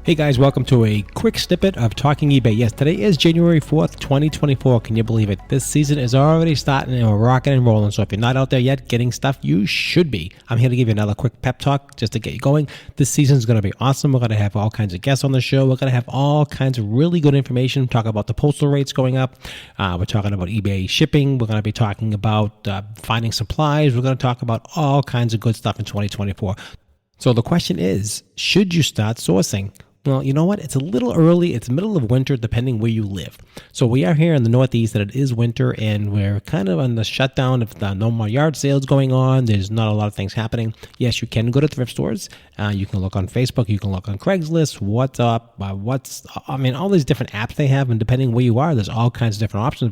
Hey guys, welcome to a quick snippet of Talking eBay. Yes, today is January 4th, 2024. Can you believe it? This season is already starting and we're rocking and rolling. So if you're not out there yet getting stuff, you should be. I'm here to give you another quick pep talk just to get you going. This season is going to be awesome. We're going to have all kinds of guests on the show. We're going to have all kinds of really good information. Talk about the postal rates going up. We're talking about eBay shipping. We're going to be talking about finding supplies. We're going to talk about all kinds of good stuff in 2024. So the question is, should you start sourcing? Well, you know what? It's a little early. It's middle of winter, depending where you live. So we are here in the Northeast that it is winter, and we're kind of on the shutdown of the no more yard sales going on. There's not a lot of things happening. Yes, you can go to thrift stores. You can look on Facebook. You can look on Craigslist. What's up? All these different apps they have, and depending where you are, there's all kinds of different options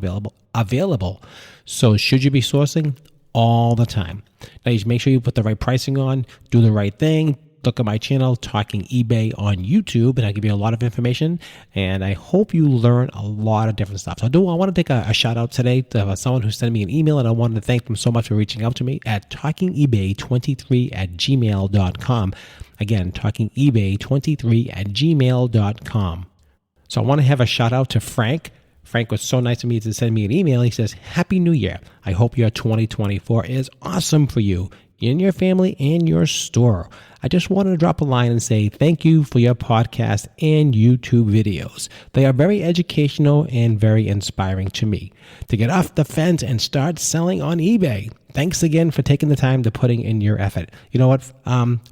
available. So should you be sourcing? All the time. Now, you make sure you put the right pricing on, do the right thing. Look at my channel, Talking eBay on YouTube, and I give you a lot of information, and I hope you learn a lot of different stuff. So I want to take a shout out today to someone who sent me an email, and I wanted to thank them so much for reaching out to me at talkingebay23@gmail.com. Again, talkingebay23@gmail.com. So I want to have a shout out to Frank. Frank was so nice of me to send me an email. He says, Happy New Year. I hope your 2024 is awesome for you, in your family, and your store. I just wanted to drop a line and say thank you for your podcast and YouTube videos. They are very educational and very inspiring to me to get off the fence and start selling on eBay. Thanks again for taking the time to putting in your effort. You know what,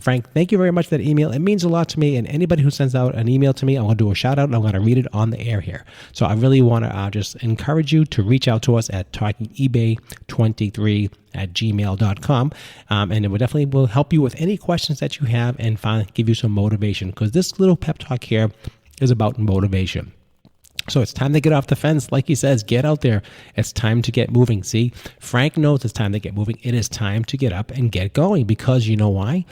Frank, thank you very much for that email. It means a lot to me, and anybody who sends out an email to me, I'm going to do a shout out and I'm going to read it on the air here. So I really want to just encourage you to reach out to us at talkingebay23@gmail.com, and it will help you with any questions that you have and give you some motivation, because this little pep talk here is about motivation. So it's time to get off the fence. Like he says, get out there. It's time to get moving. See, Frank knows it's time to get moving. It is time to get up and get going, because you know why?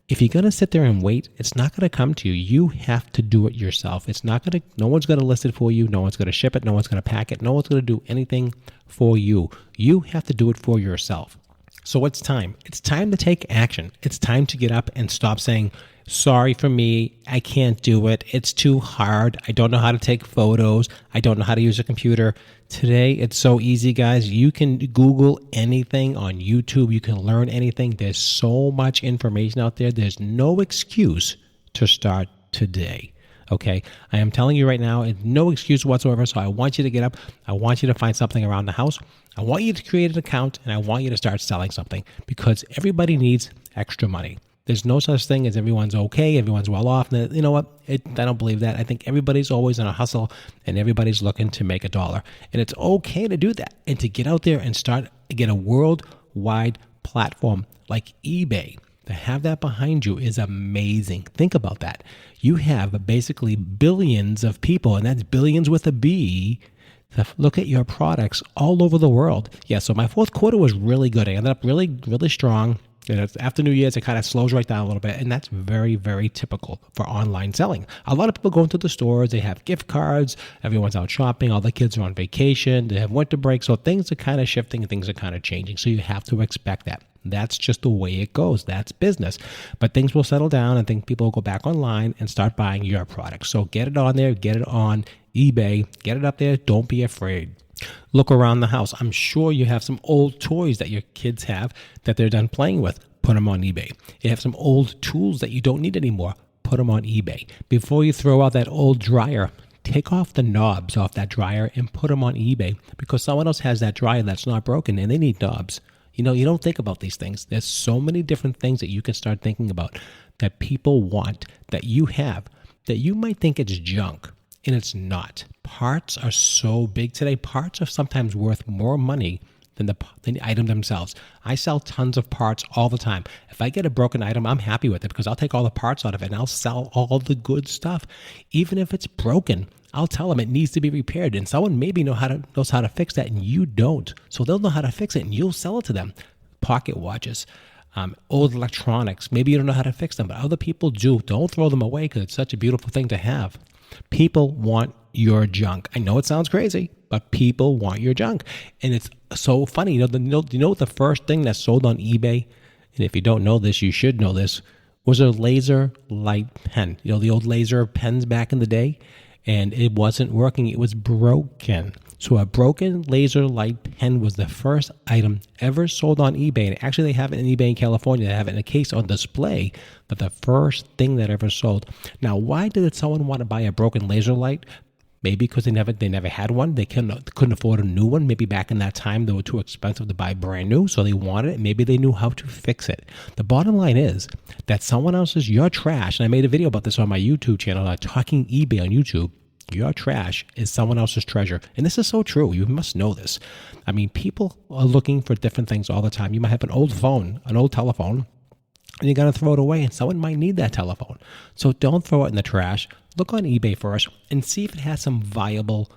If you're going to sit there and wait, it's not going to come to you. You have to do it yourself. No one's going to list it for you. No one's going to ship it. No one's going to pack it. No one's going to do anything for you. You have to do it for yourself. So it's time. It's time to take action. It's time to get up and stop saying, sorry for me, I can't do it. It's too hard. I don't know how to take photos. I don't know how to use a computer. Today, it's so easy, guys. You can Google anything on YouTube. You can learn anything. There's so much information out there. There's no excuse to start today. Okay, I am telling you right now, no excuse whatsoever. So I want you to get up. I want you to find something around the house. I want you to create an account, and I want you to start selling something, because everybody needs extra money. There's no such thing as everyone's okay, everyone's well off. You know what? I don't believe that. I think everybody's always in a hustle, and everybody's looking to make a dollar. And it's okay to do that and to get out there and get a worldwide platform like eBay. To have that behind you is amazing. Think about that. You have basically billions of people, and that's billions with a B, to look at your products all over the world. Yeah, so my fourth quarter was really good. I ended up really, really strong. And after New Year's, it kind of slows right down a little bit, and that's very, very typical for online selling. A lot of people go into the stores, they have gift cards, everyone's out shopping, all the kids are on vacation, they have winter break, so things are kind of shifting, things are kind of changing, so you have to expect that. That's just the way it goes. That's business. But things will settle down, and I think people will go back online and start buying your products. So get it on there, get it on eBay, get it up there, don't be afraid. Look around the house. I'm sure you have some old toys that your kids have that they're done playing with. Put them on eBay. You have some old tools that you don't need anymore. Put them on eBay. Before you throw out that old dryer, take off the knobs off that dryer and put them on eBay, because someone else has that dryer that's not broken and they need knobs. You know, you don't think about these things. There's so many different things that you can start thinking about that people want, that you have, that you might think it's junk. And it's not. Parts are so big today. Parts are sometimes worth more money than the item themselves. I sell tons of parts all the time. If I get a broken item, I'm happy with it, because I'll take all the parts out of it and I'll sell all the good stuff. Even if it's broken, I'll tell them it needs to be repaired, and someone maybe knows how to fix that, and you don't. So they'll know how to fix it, and you'll sell it to them. Pocket watches, old electronics. Maybe you don't know how to fix them, but other people do. Don't throw them away, because it's such a beautiful thing to have. People want your junk. I know it sounds crazy, but people want your junk. And it's so funny. You know the first thing that's sold on eBay, and if you don't know this, you should know this, was a laser light pen. You know, the old laser pens back in the day, and it wasn't working. It was broken. So a broken laser light pen was the first item ever sold on eBay. And actually, they have it in eBay in California. They have it in a case on display, but the first thing that ever sold. Now, why did someone want to buy a broken laser light? Maybe because they never had one. They couldn't afford a new one. Maybe back in that time, they were too expensive to buy brand new, so they wanted it. Maybe they knew how to fix it. The bottom line is that someone else's your trash, and I made a video about this on my YouTube channel, Talking eBay on YouTube. Your trash is someone else's treasure. And this is so true. You must know this. I mean, people are looking for different things all the time. You might have an old phone, an old telephone, and you're going to throw it away, and someone might need that telephone. So don't throw it in the trash. Look on eBay first and see if it has some viable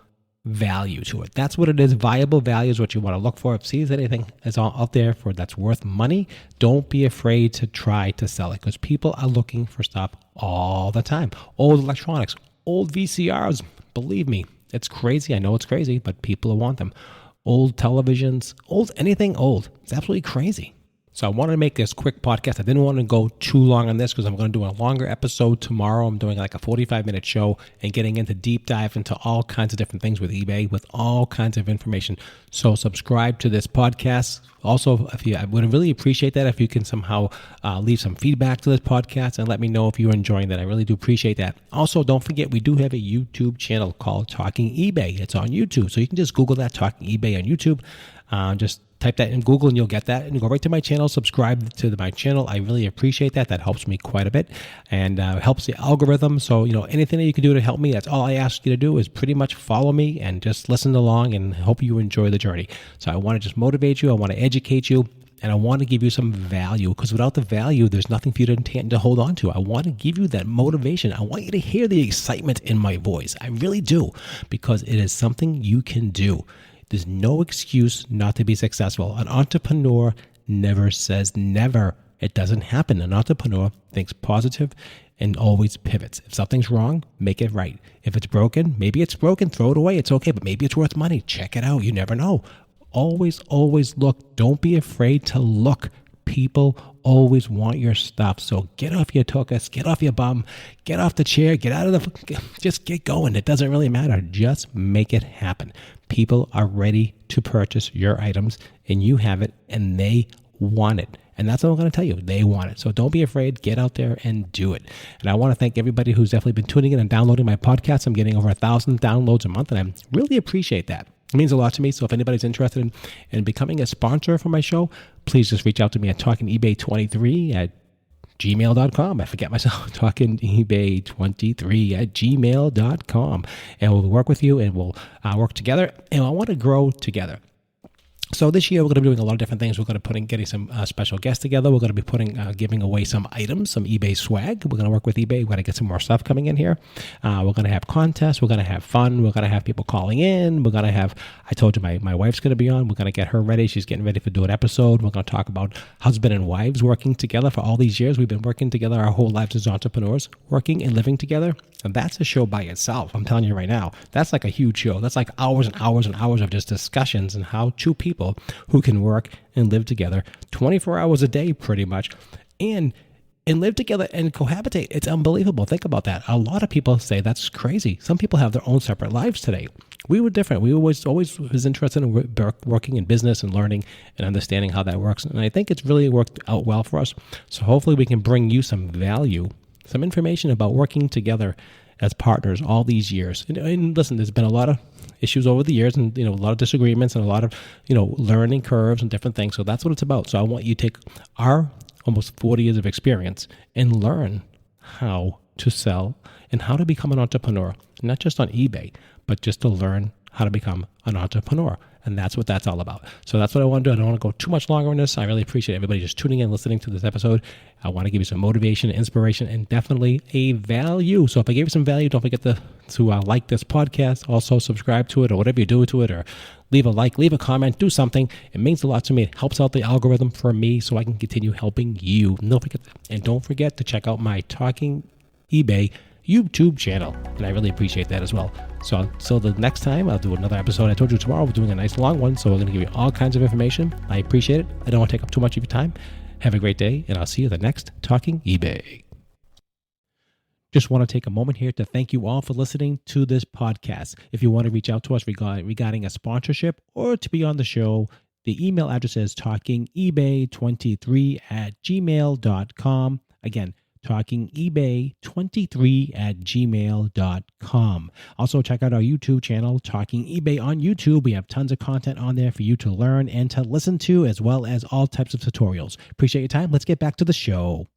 value to it. That's what it is. Viable value is what you want to look for. If see anything is out there for that's worth money, don't be afraid to try to sell it, because people are looking for stuff all the time. Old electronics, old VCRs, believe me, it's crazy. I know it's crazy, but people want them. Old televisions, old anything old. It's absolutely crazy. So I wanted to make this quick podcast. I didn't want to go too long on this because I'm going to do a longer episode tomorrow. I'm doing like a 45-minute show and getting into deep dive into all kinds of different things with eBay, with all kinds of information. So subscribe to this podcast. Also, I would really appreciate that if you can somehow leave some feedback to this podcast and let me know if you're enjoying that. I really do appreciate that. Also, don't forget, we do have a YouTube channel called Talking eBay. It's on YouTube. So you can just Google that, Talking eBay on YouTube. Just type that in Google and you'll get that, and go right to my channel. Subscribe to my channel. I really appreciate that. That helps me quite a bit and helps the algorithm. So, anything that you can do to help me, that's all I ask you to do, is pretty much follow me and just listen along, and hope you enjoy the journey. So I want to just motivate you. I want to educate you, and I want to give you some value, because without the value, there's nothing for you to hold on to. I want to give you that motivation. I want you to hear the excitement in my voice. I really do, because it is something you can do. There's no excuse not to be successful. An entrepreneur never says never. It doesn't happen. An entrepreneur thinks positive and always pivots. If something's wrong, make it right. If it's broken, maybe it's broken, throw it away. It's okay, but maybe it's worth money. Check it out. You never know. Always, always look. Don't be afraid to look. People always want your stuff. So get off your tuchus, get off your bum, get off the chair, get out of just get going. It doesn't really matter. Just make it happen. People are ready to purchase your items, and you have it, and they want it. And that's what I'm going to tell you. They want it. So don't be afraid. Get out there and do it. And I want to thank everybody who's definitely been tuning in and downloading my podcast. I'm getting over 1,000 downloads a month, and I really appreciate that. It means a lot to me. So if anybody's interested in becoming a sponsor for my show, please just reach out to me at talkingebay23@gmail.com. I forget myself. talkingebay23@gmail.com. And we'll work with you, and we'll work together. And I want to grow together. So this year, we're going to be doing a lot of different things. We're going to be getting some special guests together. We're going to be giving away some items, some eBay swag. We're going to work with eBay. We're going to get some more stuff coming in here. We're going to have contests. We're going to have fun. We're going to have people calling in. We're going to have, I told you my wife's going to be on. We're going to get her ready. She's getting ready to do an episode. We're going to talk about husband and wives working together for all these years. We've been working together our whole lives as entrepreneurs, working and living together. And that's a show by itself. I'm telling you right now, that's like a huge show. That's like hours and hours and hours of just discussions and how two people who can work and live together 24 hours a day pretty much and live together and cohabitate. It's unbelievable. Think about that. A lot of people say that's crazy. Some people have their own separate lives today. We were different. We always was interested in working in business and learning and understanding how that works. And I think it's really worked out well for us. So hopefully we can bring you some value, some information about working together as partners all these years. And listen, there's been a lot of issues over the years, and a lot of disagreements and a lot of learning curves and different things. So that's what it's about. So I want you to take our almost 40 years of experience and learn how to sell and how to become an entrepreneur, not just on eBay, but just to learn how to become an entrepreneur. And that's what that's all about. So that's what I want to do. I don't want to go too much longer on this. I really appreciate everybody just tuning in, listening to this episode. I want to give you some motivation, inspiration, and definitely a value. So if I gave you some value, don't forget to like this podcast. Also subscribe to it, or whatever you do to it, or leave a like, leave a comment, do something. It means a lot to me. It helps out the algorithm for me so I can continue helping you. Don't forget to check out my Talking eBay YouTube channel, and I really appreciate that as well. So the next time I'll do another episode. I told you tomorrow we're doing a nice long one, so we're going to give you all kinds of information. I appreciate it. I don't want to take up too much of your time. Have a great day, and I'll see you at the next Talking eBay. Just want to take a moment here to thank you all for listening to this podcast. If you want to reach out to us regarding a sponsorship or to be on the show, the email address is talkingebay23@gmail.com. Again, talkingebay23@gmail.com. Also, check out our YouTube channel, Talking eBay on YouTube. We have tons of content on there for you to learn and to listen to, as well as all types of tutorials. Appreciate your time. Let's get back to the show.